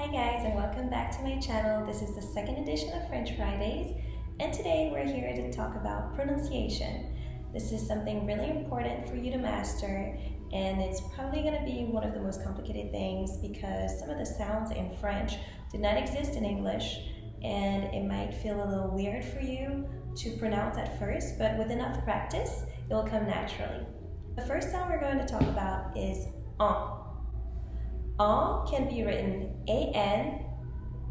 Hi guys, and welcome back to my channel. This is the second edition of French Fridays, and today we're here to talk about pronunciation. This is something really important for you to master, and it's probably going to be one of the most complicated things because some of the sounds in French do not exist in English, and it might feel a little weird for you to pronounce at first, but with enough practice, it will come naturally. The first sound we're going to talk about is en. En can be written A-N,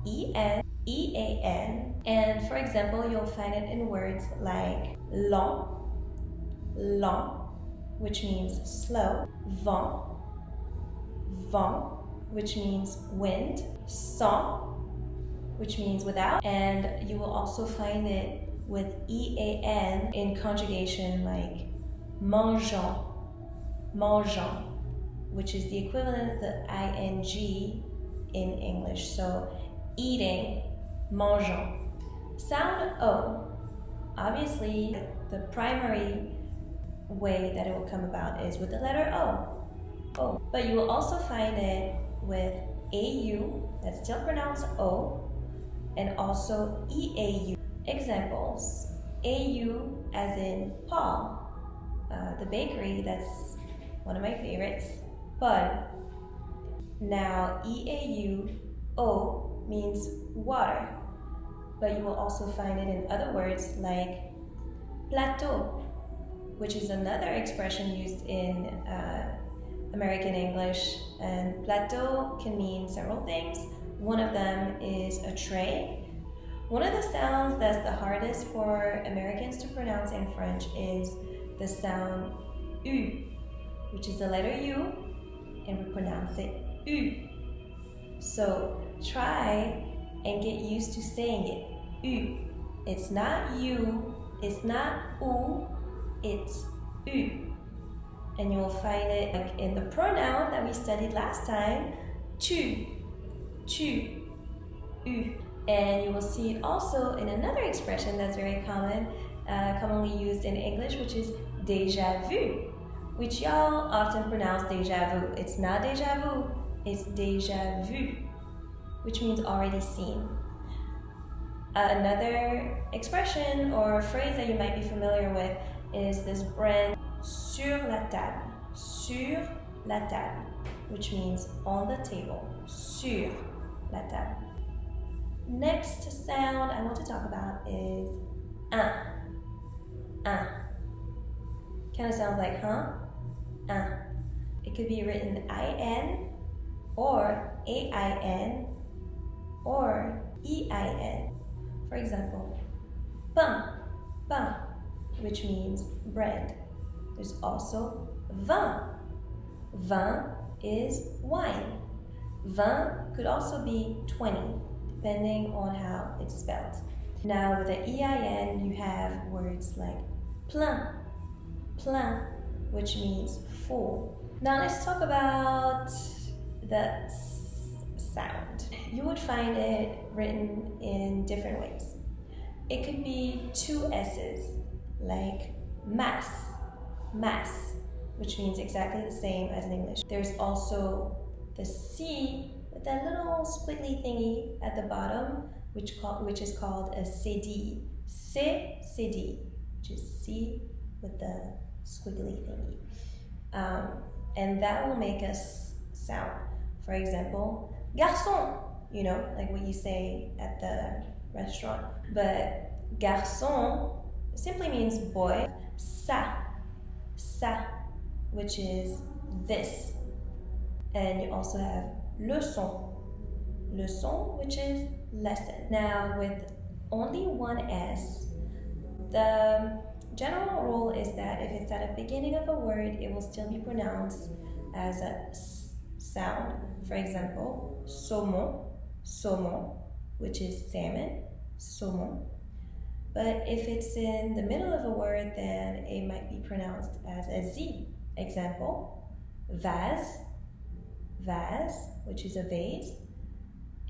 E-N, E-A-N, and for example, you'll find it in words like lent, which means slow, vent, which means wind, sans, which means without, and you will also find it with E-A-N in conjugation like mangeant, which is the equivalent of the ing in English. So eating, mangeant. Sound O, obviously the primary way that it will come about is with the letter O. But you will also find it with AU, that's still pronounced O, and also EAU. Examples, AU as in Paul, the bakery, that's one of my favorites. Paul. Now EAU, O means water, but you will also find it in other words like plateau, which is another expression used in American English, and plateau can mean several things. One of them is a tray. One of the sounds that's the hardest for Americans to pronounce in French is the sound U, which is the letter U, and we pronounce it U. So try and get used to saying it. U. It's not you, it's not U, it's U. And you'll find it like in the pronoun that we studied last time, tu, U. And you will see it also in another expression that's very commonly used in English, which is déjà vu, which y'all often pronounce déjà vu. It's not déjà vu, it's déjà vu, which means already seen. Another expression or phrase that you might be familiar with is this brand, sur la table, which means on the table, sur la table. Next sound I want to talk about is un. Kind of sounds like huh? It could be written IN or AIN or EIN. For example, pain, which means bread. There's also vin. Vin is wine. Vin could also be 20, depending on how it's spelled. Now with the EIN, you have words like plein, which means full. Now let's talk about the sound. You would find it written in different ways. It could be two S's, like mass, which means exactly the same as in English. There's also the C with that little squiggly thingy at the bottom, which is called a CD, which is C with the squiggly thingy. And that will make us sound. For example, garçon, like what you say at the restaurant. But garçon simply means boy. Ça, which is this. And you also have leçon, which is lesson. Now with only one S, the general rule is that if it's at the beginning of a word, it will still be pronounced as a S sound. For example, saumon, which is salmon, saumon. But if it's in the middle of a word, then it might be pronounced as a Z. Example, vase, which is a vase,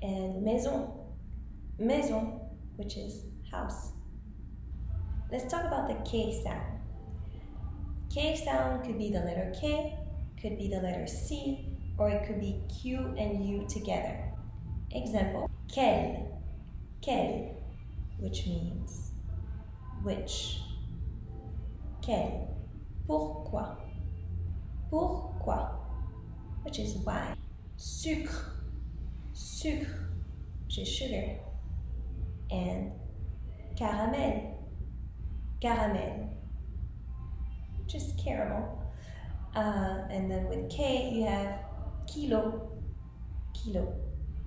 and maison, which is house. Let's talk about the K sound. K sound could be the letter K, could be the letter C, or it could be Q and U together. Example, quel, which means which. Quel, pourquoi, which is why. Sucre, which is sugar. And caramel, which is caramel. And then with K, you have kilo,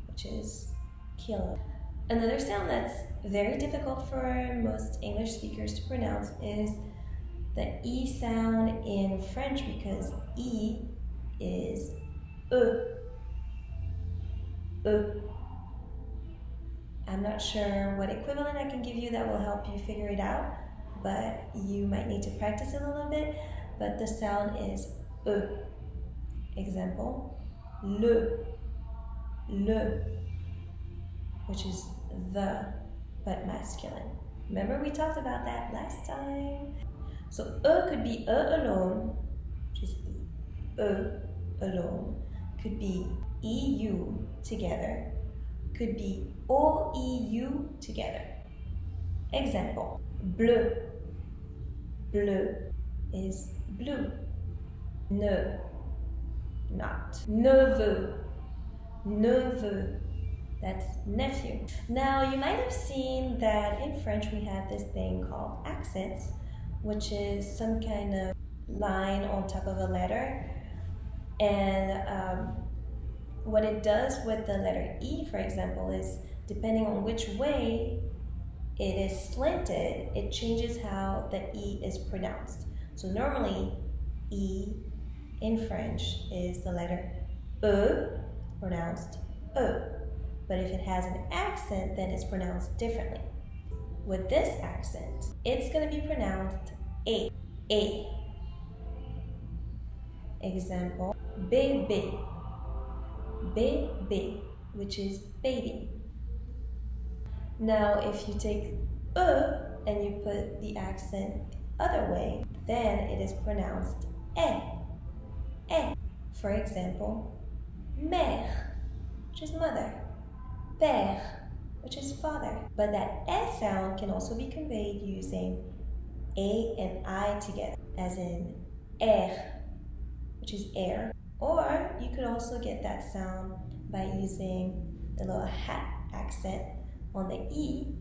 which is kilo. Another sound that's very difficult for most English speakers to pronounce is the E sound in French, because E is E. I'm not sure what equivalent I can give you that will help you figure it out, but you might need to practice it a little bit. But the sound is E. Example, le, which is the, but masculine. Remember we talked about that last time? So E could be E alone, which is E alone. Could be EU together. Could be OEU together. Example, bleu is blue. Ne, not. Neveu, that's nephew. Now you might have seen that in French we have this thing called accents, which is some kind of line on top of a letter. And what it does with the letter E, for example, is depending on which way it is slanted, it changes how the E is pronounced. So normally, E in French is the letter E, pronounced E. But if it has an accent, then it's pronounced differently. With this accent, it's going to be pronounced A. Example, bébé, which is baby. Now, if you take E and you put the accent the other way, then it is pronounced E. For example, mère, which is mother. Père, which is father. But that E sound can also be conveyed using A and I together, as in air, which is air. Or you could also get that sound by using the little hat accent on the E.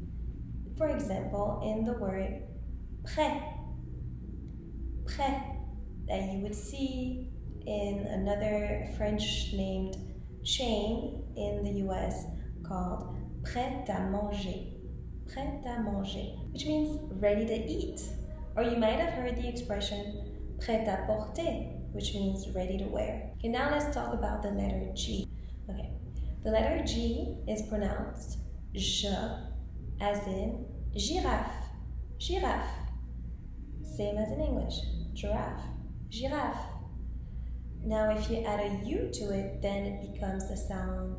For example, in the word prêt, that you would see in another French named chain in the US called prêt à manger, which means ready to eat. Or you might have heard the expression prêt à porter, which means ready to wear. Okay, now let's talk about the letter G. Okay, the letter G is pronounced je, as in giraffe. Same as in English, giraffe. Now if you add a U to it, then it becomes the sound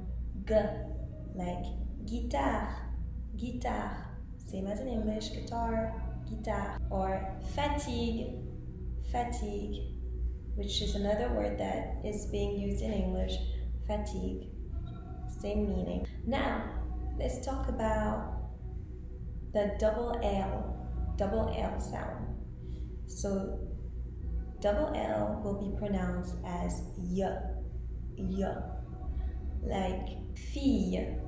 G, like guitar. Same as in English, guitar. Or fatigue, which is another word that is being used in English, fatigue, same meaning. Now, let's talk about the double L sound. So, double L will be pronounced as y, like fille.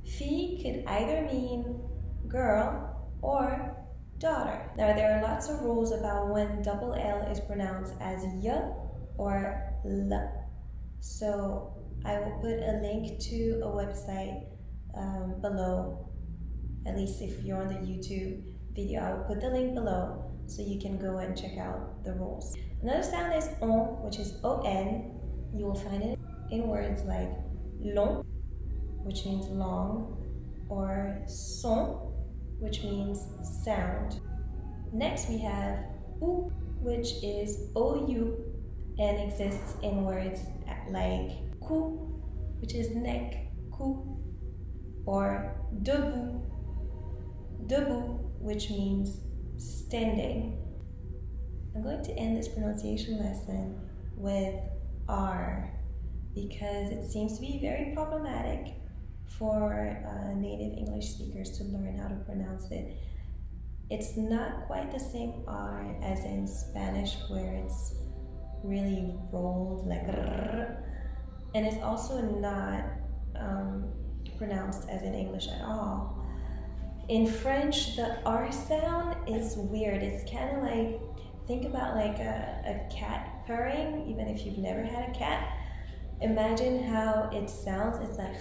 Fille could either mean girl or daughter. Now there are lots of rules about when double L is pronounced as y or l. So I will put a link to a website below, at least if you're on the YouTube video, I will put the link below so you can go and check out the rules. Another sound is on, which is O-N. You will find it in words like long, which means long, or son, which means sound. Next we have ou, which is OU and exists in words like cou, which is neck, cou, or debout, which means standing. I'm going to end this pronunciation lesson with R. because it seems to be very problematic for native English speakers to learn how to pronounce it. It's not quite the same R as in Spanish where it's really rolled like rrr, and it's also not pronounced as in English at all. In French, the R sound is weird. It's kind of like, think about like a cat purring, even if you've never had a cat. Imagine how it sounds. It's like,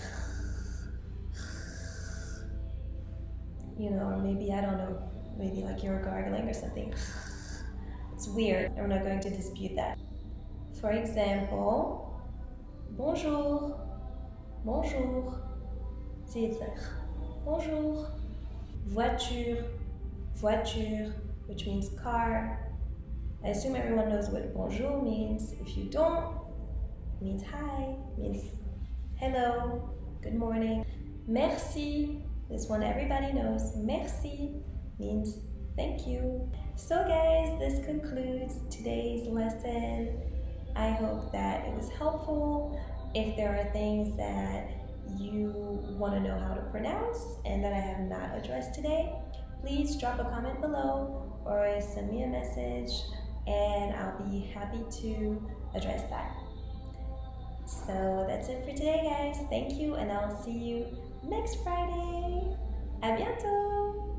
you know, or maybe, I don't know, maybe like you're gargling or something. It's weird. I'm not going to dispute that. For example, bonjour, bonjour. See, it's like bonjour. Voiture, voiture, which means car. I assume everyone knows what bonjour means. If you don't, it means hi, it means hello, good morning. Merci, this one everybody knows. Merci means thank you. So guys, this concludes today's lesson. I hope that it was helpful. If there are things that you want to know how to pronounce and that I have not addressed today, please drop a comment below or send me a message and I'll be happy to address that. So that's it for today, guys. Thank you, and I'll see you next Friday. À bientôt!